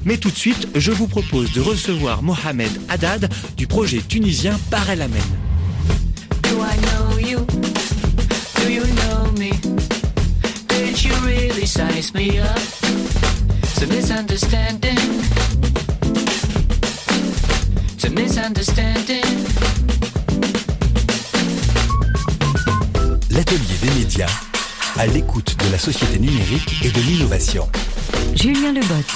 Mais tout de suite, je vous propose de recevoir Mohamed Haddad du projet tunisien Bar El Amen. Do I know you? Do you know me? Did you really size me up? It's a misunderstanding. It's a misunderstanding. L'atelier des médias à l'écoute de la société numérique et de l'innovation. Julien Lebotte.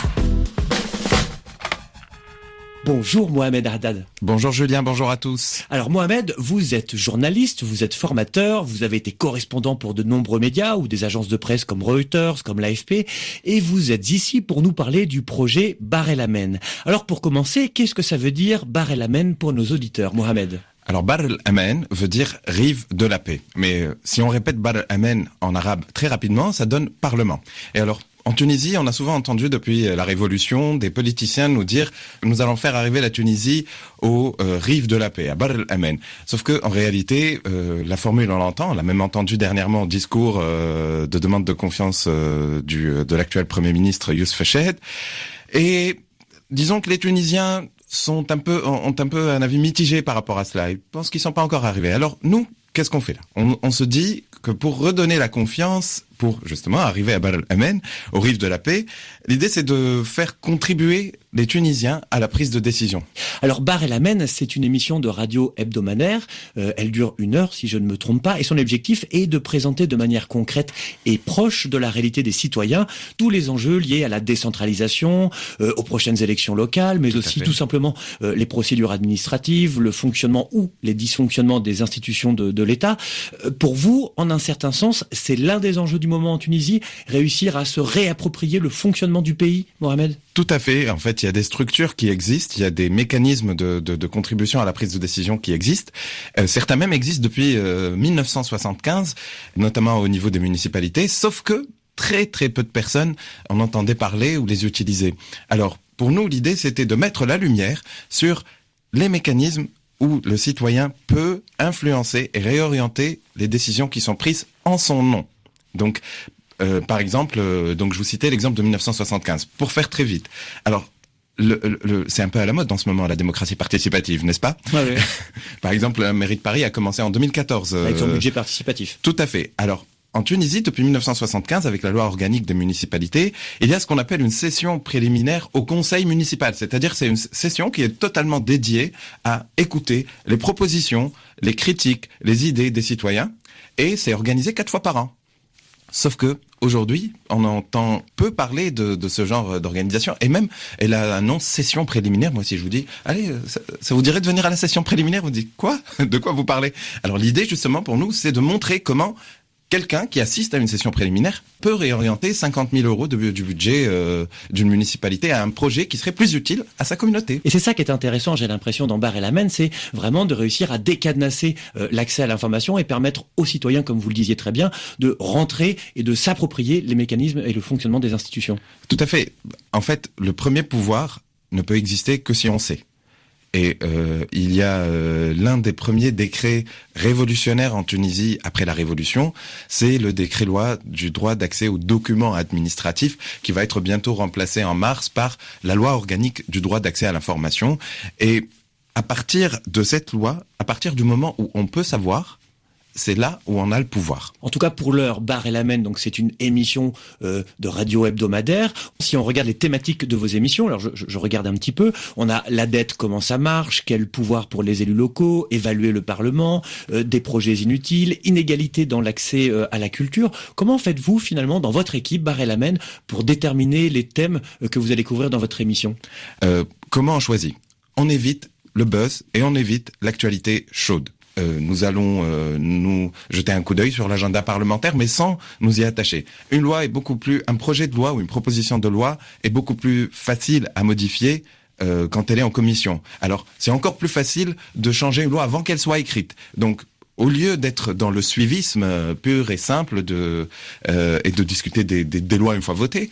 Bonjour Mohamed Haddad. Bonjour Julien, bonjour à tous. Alors Mohamed, vous êtes journaliste, vous êtes formateur, vous avez été correspondant pour de nombreux médias ou des agences de presse comme Reuters, comme l'AFP, et vous êtes ici pour nous parler du projet Bar El Amen. Alors pour commencer, qu'est-ce que ça veut dire Bar El Amen pour nos auditeurs, Mohamed ? Alors Bar El Amen veut dire rive de la paix. Mais si on répète Bar El Amen en arabe très rapidement, ça donne parlement. Et alors en Tunisie, on a souvent entendu depuis la Révolution des politiciens nous dire « nous allons faire arriver la Tunisie aux rives de la paix, à Bar El Amen ». Sauf que en réalité, la formule on l'entend, on l'a même entendu dernièrement au discours de demande de confiance de l'actuel Premier ministre Youssef Chahd. Et disons que les Tunisiens ont un peu un avis mitigé par rapport à cela. Ils pensent qu'ils sont pas encore arrivés. Alors nous, qu'est-ce qu'on fait là ? On se dit que pour redonner la confiance, pour justement arriver à Bar El Amen, aux rives de la paix, l'idée c'est de faire contribuer les Tunisiens à la prise de décision. Alors Bar El Amen, c'est une émission de radio hebdomadaire, elle dure 1 heure si je ne me trompe pas, et son objectif est de présenter de manière concrète et proche de la réalité des citoyens tous les enjeux liés à la décentralisation, aux prochaines élections locales, mais aussi tout simplement les procédures administratives, le fonctionnement ou les dysfonctionnements des institutions de l'État. Pour vous, en un certain sens, c'est l'un des enjeux du moment en Tunisie, réussir à se réapproprier le fonctionnement du pays, Mohamed ? Tout à fait. En fait, il y a des structures qui existent, il y a des mécanismes de contribution à la prise de décision qui existent. Certains même existent depuis 1975, notamment au niveau des municipalités, sauf que très très peu de personnes en entendaient parler ou les utilisaient. Alors, pour nous, l'idée, c'était de mettre la lumière sur les mécanismes où le citoyen peut influencer et réorienter les décisions qui sont prises en son nom. Donc, par exemple, donc je vous citais l'exemple de 1975. Pour faire très vite. Alors, c'est un peu à la mode en ce moment, la démocratie participative, n'est-ce pas ? Ouais. Par exemple, la mairie de Paris a commencé en 2014. Avec son budget participatif. Tout à fait. Alors, en Tunisie, depuis 1975, avec la loi organique des municipalités, il y a ce qu'on appelle une session préliminaire au conseil municipal. C'est-à-dire c'est une session qui est totalement dédiée à écouter les propositions, les critiques, les idées des citoyens. Et c'est organisé 4 fois par an. Sauf que aujourd'hui, on entend peu parler de ce genre d'organisation. Et même, elle annonce session préliminaire. Moi, si je vous dis, allez, ça vous dirait de venir à la session préliminaire, vous dites quoi ? De quoi vous parlez ? Alors l'idée, justement, pour nous, c'est de montrer comment quelqu'un qui assiste à une session préliminaire peut réorienter 50 000 € du budget d'une municipalité à un projet qui serait plus utile à sa communauté. Et c'est ça qui est intéressant, j'ai l'impression, dans Bar El Amen, c'est vraiment de réussir à décadenasser l'accès à l'information et permettre aux citoyens, comme vous le disiez très bien, de rentrer et de s'approprier les mécanismes et le fonctionnement des institutions. Tout à fait. En fait, le premier pouvoir ne peut exister que si on sait. Et il y a l'un des premiers décrets révolutionnaires en Tunisie après la Révolution, c'est le décret-loi du droit d'accès aux documents administratifs qui va être bientôt remplacé en mars par la loi organique du droit d'accès à l'information. Et à partir de cette loi, à partir du moment où on peut savoir, c'est là où on a le pouvoir. En tout cas, pour l'heure, Bar El Amen, donc c'est une émission de radio hebdomadaire. Si on regarde les thématiques de vos émissions, alors je regarde un petit peu, on a la dette, comment ça marche, quel pouvoir pour les élus locaux, évaluer le Parlement, des projets inutiles, inégalité dans l'accès à la culture. Comment faites-vous finalement dans votre équipe, Bar El Amen, pour déterminer les thèmes que vous allez couvrir dans votre émission ? Comment on choisit ? On évite le buzz et on évite l'actualité chaude. Nous allons nous jeter un coup d'œil sur l'agenda parlementaire, mais sans nous y attacher. Un projet de loi ou une proposition de loi est beaucoup plus facile à modifier quand elle est en commission. Alors, c'est encore plus facile de changer une loi avant qu'elle soit écrite. Donc, au lieu d'être dans le suivisme pur et simple et de discuter des lois une fois votées,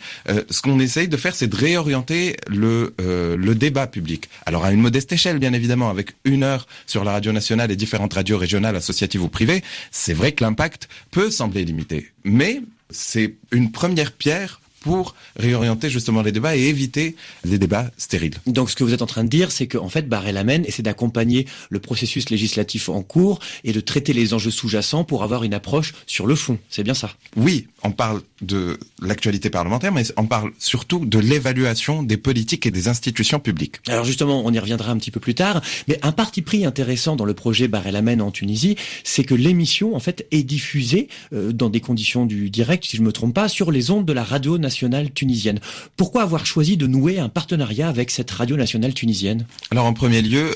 ce qu'on essaye de faire, c'est de réorienter le débat public. Alors à une modeste échelle, bien évidemment, avec 1 heure sur la radio nationale et différentes radios régionales, associatives ou privées, c'est vrai que l'impact peut sembler limité. Mais c'est une première pierre pour réorienter justement les débats et éviter les débats stériles. Donc ce que vous êtes en train de dire, c'est qu'en fait, Bar El Amen essaie d'accompagner le processus législatif en cours et de traiter les enjeux sous-jacents pour avoir une approche sur le fond. C'est bien ça? Oui, on parle de l'actualité parlementaire, mais on parle surtout de l'évaluation des politiques et des institutions publiques. Alors justement, on y reviendra un petit peu plus tard, mais un parti pris intéressant dans le projet Bar El Amen en Tunisie, c'est que l'émission, en fait, est diffusée dans des conditions du direct, si je me trompe pas, sur les ondes de la radio nationale tunisienne. Pourquoi avoir choisi de nouer un partenariat avec cette radio nationale tunisienne? Alors en premier lieu,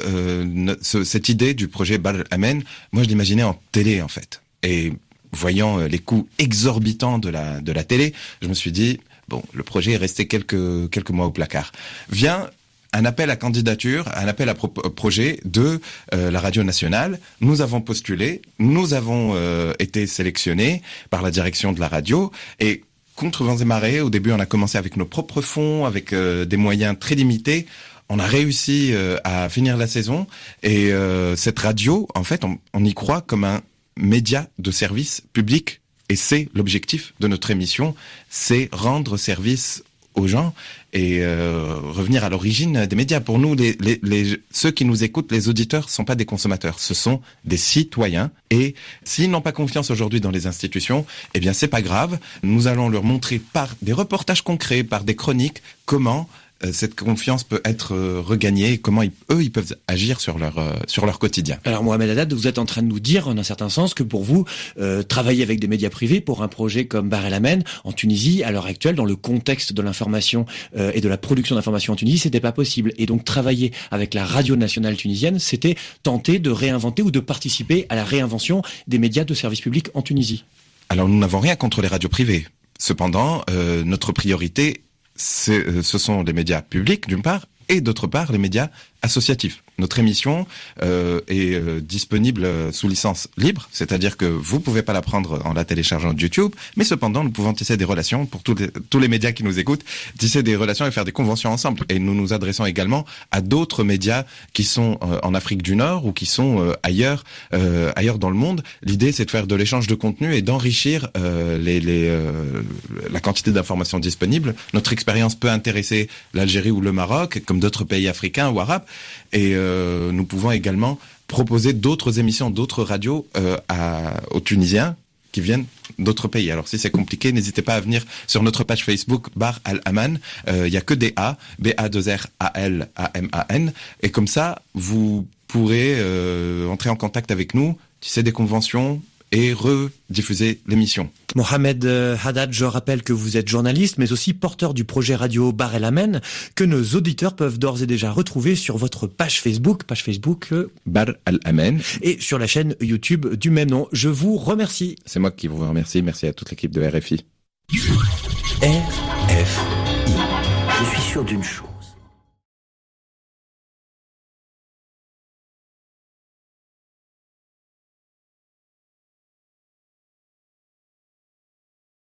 cette idée du projet Bar El Amen, moi je l'imaginais en télé en fait. Et voyant les coûts exorbitants de la télé, je me suis dit, bon, le projet est resté quelques mois au placard. Vient un appel à candidature, un appel à projet de la radio nationale. Nous avons postulé, nous avons été sélectionnés par la direction de la radio et contre vents et marées, au début on a commencé avec nos propres fonds, avec des moyens très limités. On a réussi à finir la saison et cette radio, en fait, on y croit comme un média de service public et c'est l'objectif de notre émission, c'est rendre service aux gens et revenir à l'origine des médias. Pour nous, ceux qui nous écoutent, les auditeurs, sont pas des consommateurs, ce sont des citoyens. Et s'ils n'ont pas confiance aujourd'hui dans les institutions, eh bien c'est pas grave. Nous allons leur montrer par des reportages concrets, par des chroniques, comment cette confiance peut être regagnée et comment ils peuvent agir sur leur quotidien. Alors Mohamed Haddad, vous êtes en train de nous dire en un certain sens que pour vous, travailler avec des médias privés pour un projet comme Bar El Amen en Tunisie, à l'heure actuelle, dans le contexte de l'information et de la production d'information en Tunisie, c'était pas possible. Et donc travailler avec la radio nationale tunisienne, c'était tenter de réinventer ou de participer à la réinvention des médias de service public en Tunisie. Alors nous n'avons rien contre les radios privées. Cependant, notre priorité, ce sont les médias publics d'une part et d'autre part les médias associatifs. Notre émission est disponible sous licence libre, c'est-à-dire que vous pouvez pas la prendre en la téléchargeant de YouTube, mais cependant nous pouvons tisser des relations pour tous les médias qui nous écoutent, tisser des relations et faire des conventions ensemble. Et nous nous adressons également à d'autres médias qui sont en Afrique du Nord ou qui sont ailleurs dans le monde. L'idée c'est de faire de l'échange de contenu et d'enrichir la quantité d'informations disponibles. Notre expérience peut intéresser l'Algérie ou le Maroc, comme d'autres pays africains ou arabes. Et nous pouvons également proposer d'autres émissions, d'autres radios aux Tunisiens qui viennent d'autres pays. Alors si c'est compliqué, n'hésitez pas à venir sur notre page Facebook Bar El Amen. Il y a que des A, B-A-2-R-A-L-A-M-A-N. Et comme ça, vous pourrez entrer en contact avec nous, tisser des conventions et rediffuser l'émission. Mohamed Haddad, je rappelle que vous êtes journaliste, mais aussi porteur du projet radio Bar El Amen, que nos auditeurs peuvent d'ores et déjà retrouver sur votre page Facebook Bar El Amen, et sur la chaîne YouTube du même nom. Je vous remercie. C'est moi qui vous remercie. Merci à toute l'équipe de RFI. RFI. Je suis sûr d'une chose.